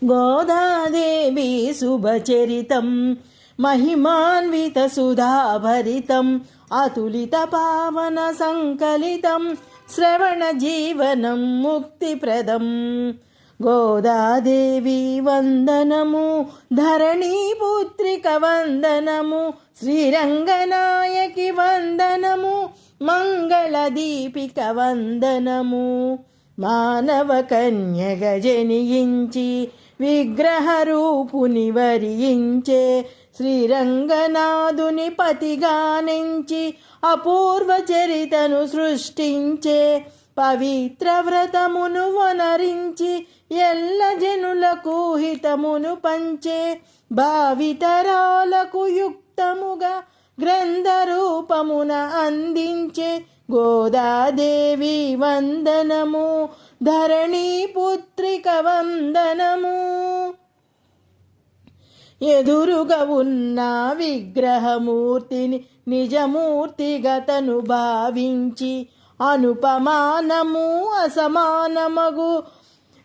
గోదాదేవి శుభచరితం महिमान्वित सुधाभरितं अतुलित पावन संकलितं श्रवण जीवनं मुक्तिप्रदं गोदादेवी वंदनमु धरणी पुत्रिक वंदनमु श्रीरंगनायकी वंदनमु मंगलदीपिक वंदनमु मानव कन्यग जनिंची विग्रह रूपुनि वरिंचे శ్రీరంగనాథుని పతిగానించి అపూర్వ చరితను సృష్టించే పవిత్ర వ్రతమును వనరించి ఎల్ల జనులకు హితమును పంచే భావితరాలకు యుక్తముగా గ్రంథ రూపమున అందించే గోదాదేవి వందనము ధరణీ పుత్రిక వందనము. ఎదురుగా ఉన్న విగ్రహమూర్తిని నిజమూర్తిగతను భావించి అనుపమానము అసమానమగు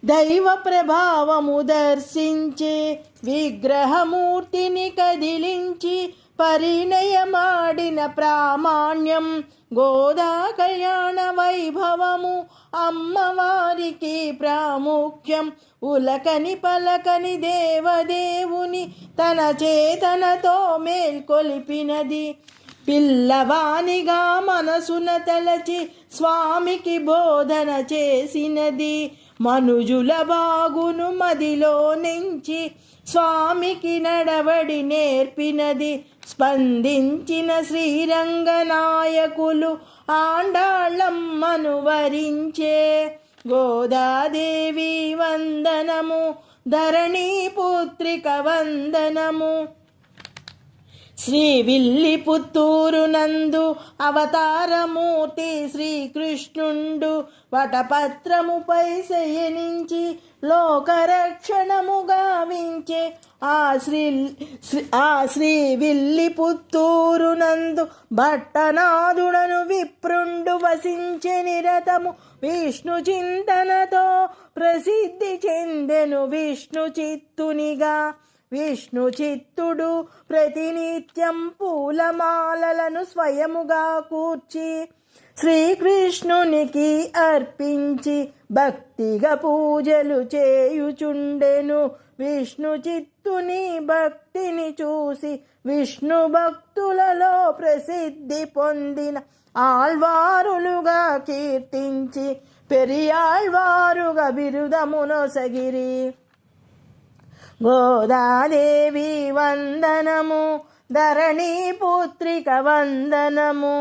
దైవ ప్రభావము దర్శించే విగ్రహమూర్తిని కదిలించి పరిణయమాడిన ప్రామాణ్యం గోదా కళ్యాణ వైభవము అమ్మవారికి ప్రాముఖ్యం. ఉలకని పలకని దేవదేవుని తన చేతనతో మేల్కొలిపినది పిల్లవానిగా మనసున తలచి స్వామికి బోధన చేసినది మనుజుల బాగును మదిలో నుంచి స్వామికి నడవడి నేర్పినది స్పందించిన శ్రీరంగనాయకులు ఆండాళ్ళమ్మను వరించే గోదాదేవి వందనము ధరణీ పుత్రిక వందనము. శ్రీ విల్లిపుత్తూరు నందు అవతారమూర్తి శ్రీకృష్ణుండు వటపత్రముపై శయనించి లోకరక్షణము గావించే ఆ శ్రీ విల్లిపుత్తూరు నందు భట్టనాథుడను విప్రుండు వసించే నిరతము విష్ణు చింతనతో ప్రసిద్ధి చెందెను విష్ణు చిత్తునిగా. విష్ణు చిత్తుడు ప్రతినిత్యం పూలమాలలను స్వయముగా కూర్చి శ్రీకృష్ణునికి అర్పించి భక్తిగా పూజలు చేయుచుండెను. విష్ణు చిత్తుని భక్తిని చూసి విష్ణు భక్తులలో ప్రసిద్ధి పొందిన ఆళ్వారులుగా కీర్తించి పెరియాళ్వారుగా బిరుదమునొసగిరి. గోదాదేవి వందనము ధరణీ పుత్రిక వందనము.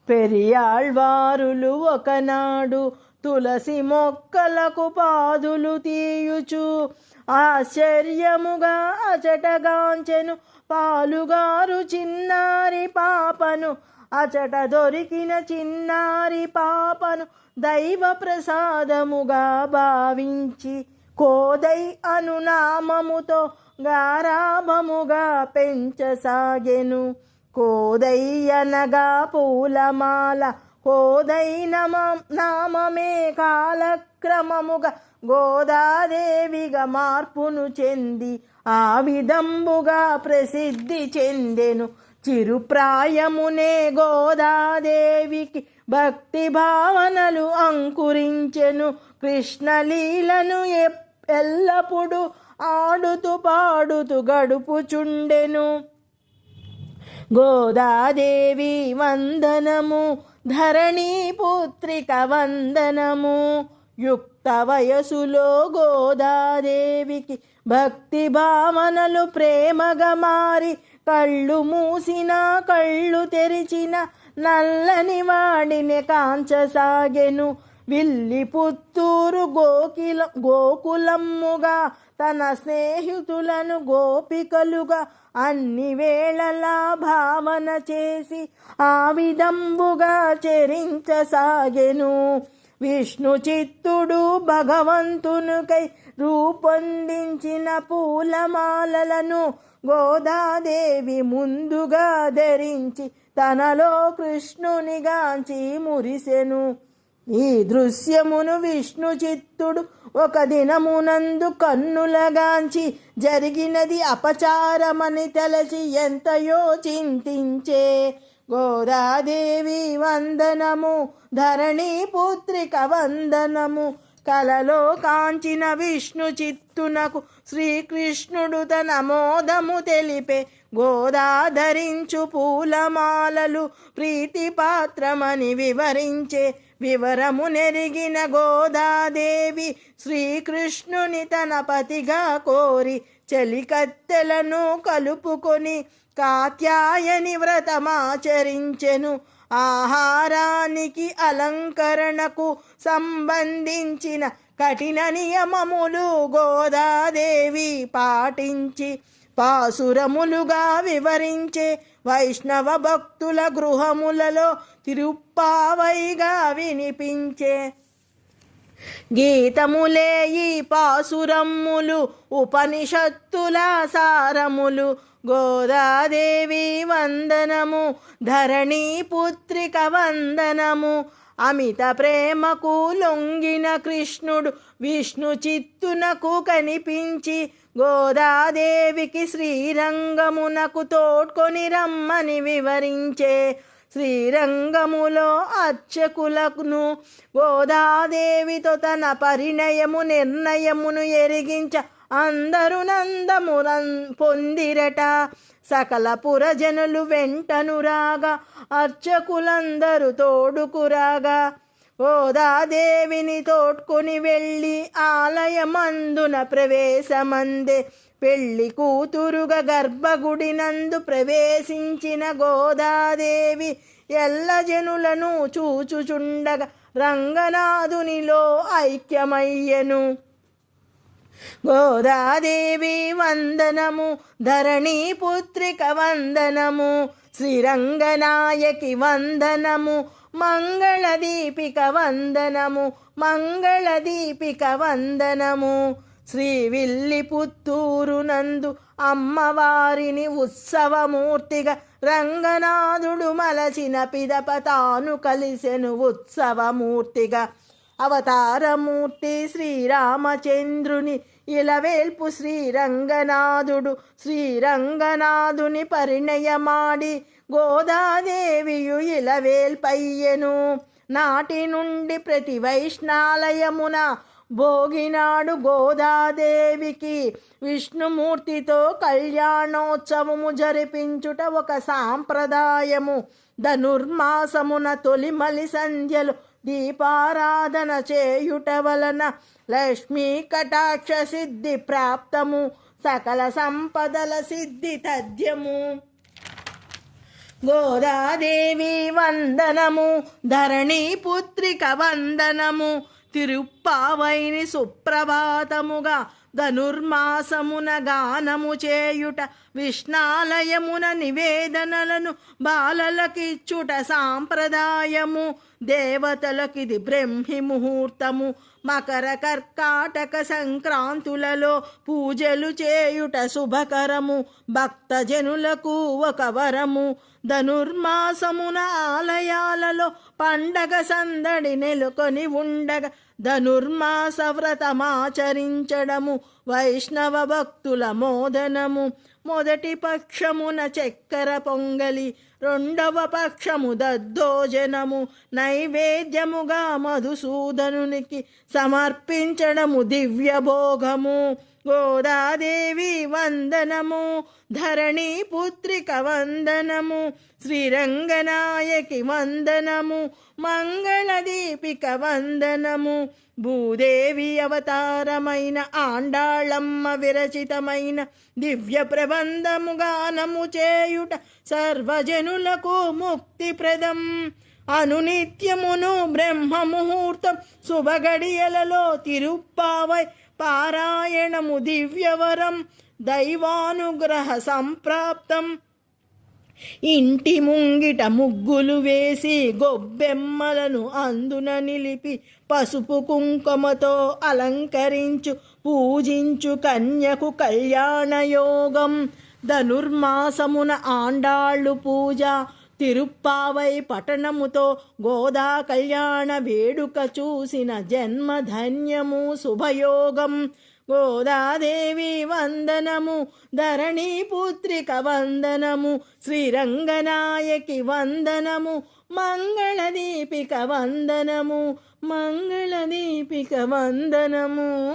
పెరియాళ్వారులు ఒకనాడు తులసి మొక్కలకు పాదులు తీయుచు ఆశ్చర్యముగా అచటగాంచెను పాలుగారు చిన్నారి పాపను. అచట దొరికిన చిన్నారి పాపను దైవ ప్రసాదముగా భావించి కోదై అనునామముతో గారాభముగా పెంచసాగెను. కోదై అనగా పూలమాల, కోదై నామమే కాలక్రమముగా గోదాదేవిగా మార్పును చెంది ఆ విధంబుగా ప్రసిద్ధి చెందెను. చిరుప్రాయమునే గోదాదేవికి భక్తి భావనలు అంకురించెను. కృష్ణలీలను ఎల్లప్పుడూ ఆడుతూ పాడుతూ గడుపుచుండెను. గోదాదేవి వందనము ధరణీ పుత్రిక వందనము. యుక్త వయసులో గోదాదేవికి భక్తి భావనలు ప్రేమగా మారి కళ్ళు మూసిన కళ్ళు తెరిచిన నల్లని వాడిని కాంచసాగెను. విల్లిపుత్తూరు గోకులమ్ముగా తన స్నేహితులను గోపికలుగా అన్ని వేళలా భావన చేసి ఆ విధంబుగా చరించసాగెను. విష్ణు చిత్తుడు భగవంతునికై రూపొందించిన పూలమాలలను గోదాదేవి ముందుగా ధరించి తనలో కృష్ణునిగాంచి మురిసెను. ఈ దృశ్యమును విష్ణు చిత్తుడు ఒక దినమునందు కన్నులగాంచి జరిగినది అపచారమని తలచి ఎంతయో చింతించే. గోదాదేవి వందనము, ధరణి పుత్రిక వందనము. కలలో కాంచిన విష్ణు చిత్తునకు శ్రీకృష్ణుడు తన మోదము తెలిపే. గోదాధరించు పూలమాలలు ప్రీతిపాత్రమని వివరించే. వివరము నెరిగిన గోదాదేవి శ్రీకృష్ణుని తన పతిగా కోరి చెలికత్తెలను కలుపుకొని కాత్యాయని వ్రతమాచరించెను. ఆహారానికి అలంకరణకు సంబంధించిన కఠిన నియమములు గోదాదేవి పాటించి పాసురములుగా వివరించే. వైష్ణవ భక్తుల గృహములలో తిరుప్పావైగా వినిపించే. గీతములే ఈ పాసురమ్ములు, ఉపనిషత్తుల సారములు. గోదాదేవి వందనము, ధరణి పుత్రిక వందనము. అమిత ప్రేమకు లొంగిన కృష్ణుడు విష్ణు చిత్తునకు కనిపించి గోదాదేవికి శ్రీరంగమునకు తోడ్కొని రమ్మని వివరించే. శ్రీరంగములో అర్చకులను గోదాదేవితో తన పరిణయము నిర్ణయమును ఎరిగించ అందరు నందము పొందిరట. సకల పురజనులు వెంటను రాగా అర్చకులందరూ తోడుకురాగా గోదాదేవిని తోడ్కొని వెళ్ళి ఆలయమందున ప్రవేశమందే. పెళ్లి కూతురుగా గర్భగుడి నందు ప్రవేశించిన గోదాదేవి ఎల్ల జనులను చూచుచుండగా రంగనాథునిలో ఐక్యమయ్యను. గోదాదేవి వందనము, ధరణి పుత్రిక వందనము. శ్రీరంగనాయకి వందనము, మంగళదీపిక వందనము, మంగళదీపిక వందనము. శ్రీవిల్లి పుత్తూరు నందు అమ్మవారిని ఉత్సవమూర్తిగా రంగనాథుడు మలచిన పిదప తాను కలిసెను ఉత్సవమూర్తిగా. అవతారమూర్తి శ్రీరామచంద్రుని ఇలవేల్పు శ్రీరంగనాథుడు. శ్రీరంగనాథుని పరిణయమాడి గోదాదేవియు ఇలవేల్పయ్యెను. నాటి నుండి ప్రతి వైష్ణాలయమున భోగినాడు గోదాదేవికి విష్ణుమూర్తితో కళ్యాణోత్సవము జరిపించుట ఒక సాంప్రదాయము. ధనుర్మాసమున తొలిమలి సంధ్యలు దీపారాధన చేయుట వలన లక్ష్మీ కటాక్ష సిద్ధి ప్రాప్తము, సకల సంపదల సిద్ధి తథ్యము. గోదాదేవి వందనము, ధరణి పుత్రిక వందనము. తిరుప్పావైని సుప్రభాతముగా ధనుర్మాసమున గానము చేయుట, విష్ణాలయమున నివేదనలను బాలలకిచ్చుట సాంప్రదాయము. దేవతలకిది బ్రహ్మి ముహూర్తము. మకర కర్కాటక సంక్రాంతులలో పూజలు చేయుట శుభకరము. భక్తజనులకు ఒక వరము. ధనుర్మాసమున ఆలయాలలో పండగ సందడి నెలకొని ఉండగా ధనుర్మాస వ్రతమాచరించడము వైష్ణవ భక్తుల మోదనము. మొదటి పక్షమున చక్కెర పొంగలి, రెండవ పక్షము దద్దోజనము నైవేద్యముగా మధుసూదనునికి సమర్పించడము దివ్య భోగము. గోదాదేవి వందనము, ధరణి పుత్రిక వందనము. శ్రీరంగనాయకి వందనము, మంగళదీపిక వందనము. భూదేవి అవతారమైన ఆండాళమ్మ విరచితమైన దివ్య ప్రబంధము గానము చేయుట సర్వజనులకు ముక్తిప్రదం. అనునిత్యమును బ్రహ్మ ముహూర్తం శుభగడియలలో తిరుప్పావై పారాయణము దివ్యవరం, దైవానుగ్రహ సంప్రాప్తం. ఇంటి ముంగిట ముగ్గులు వేసి గొబ్బెమ్మలను అందున నిలిపి పసుపు కుంకుమతో అలంకరించు పూజించు కన్యకు కళ్యాణయోగం. ధనుర్మాసమున ఆండాళ్ళు పూజ, తిరుప్పావై పఠనముతో గోదా కళ్యాణ వేడుక చూసిన జన్మధన్యము శుభయోగం. గోదాదేవి వందనము, ధరణి పుత్రిక వందనము, శ్రీరంగనాయకి వందనము, మంగళదీపిక వందనము, మంగళదీపిక వందనము.